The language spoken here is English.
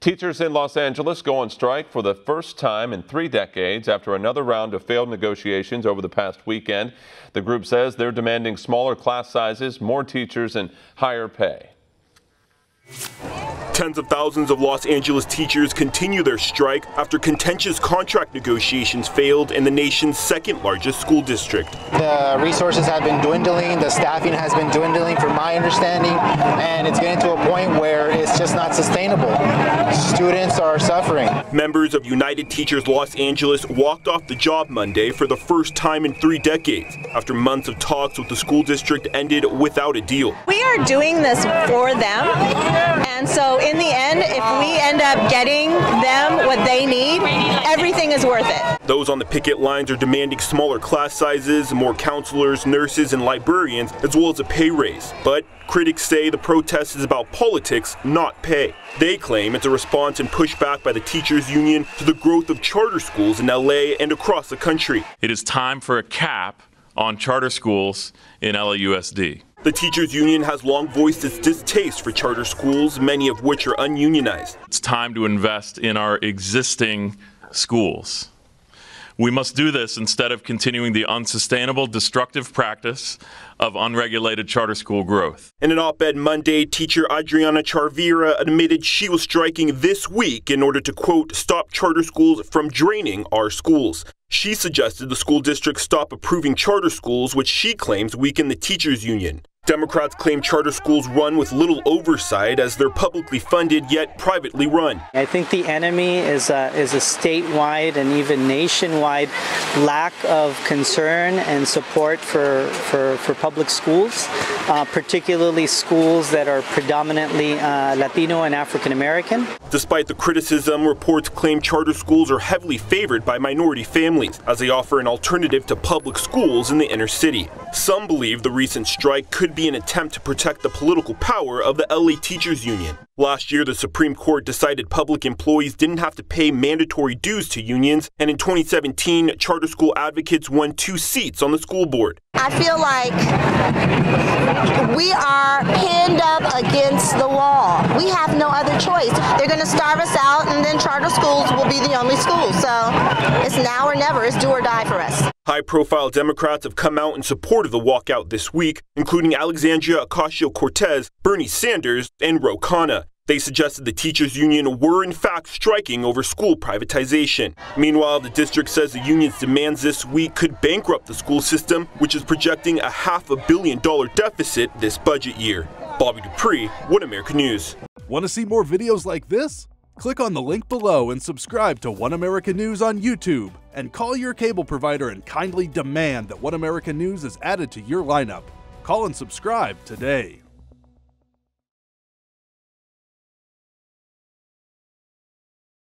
Teachers in Los Angeles go on strike for the first time in 3 decades after another round of failed negotiations over the past weekend. The group says they're demanding smaller class sizes, more teachers, and higher pay. Tens of thousands of Los Angeles teachers continue their strike after contentious contract negotiations failed in the nation's second largest school district. The resources have been dwindling, the staffing has been dwindling from my understanding, and it's getting to a point where it's just not sustainable. Students are suffering. Members of United Teachers Los Angeles walked off the job Monday for the first time in 3 decades after months of talks with the school district ended without a deal. We are doing this for them, and so in the end, if we end up getting them what they need, everything is worth it. Those on the picket lines are demanding smaller class sizes, more counselors, nurses, and librarians, as well as a pay raise. But critics say the protest is about politics, not pay. They claim it's a response and pushback by the teachers union to the growth of charter schools in LA and across the country. It is time for a cap on charter schools in LAUSD. The teachers union has long voiced its distaste for charter schools, many of which are ununionized. It's time to invest in our existing schools. We must do this instead of continuing the unsustainable, destructive practice of unregulated charter school growth. In an op-ed Monday, teacher Adriana Charvira admitted she was striking this week in order to, quote, stop charter schools from draining our schools. She suggested the school district stop approving charter schools, which she claims weaken the teachers union. Democrats claim charter schools run with little oversight as they're publicly funded yet privately run. I think the enemy is a statewide and even nationwide lack of concern and support for public schools, particularly schools that are predominantly Latino and African American. Despite the criticism, reports claim charter schools are heavily favored by minority families as they offer an alternative to public schools in the inner city. Some believe the recent strike could be an attempt to protect the political power of the LA Teachers Union. Last year, the Supreme Court decided public employees didn't have to pay mandatory dues to unions, and in 2017, charter school advocates won 2 seats on the school board. I feel like we are pinned up against the wall. We have no other choice. They're going to starve us out, and then charter schools will be the only school. So it's now or never. It's do or die for us. High-profile Democrats have come out in support of the walkout this week, including Alexandria Ocasio-Cortez, Bernie Sanders, and Ro Khanna. They suggested the teachers union were in fact striking over school privatization. Meanwhile, the district says the union's demands this week could bankrupt the school system, which is projecting a $500 million deficit this budget year. Bobby Dupree, One America News. Want to see more videos like this? Click on the link below and subscribe to One America News on YouTube. And call your cable provider and kindly demand that One America News is added to your lineup. Call and subscribe today.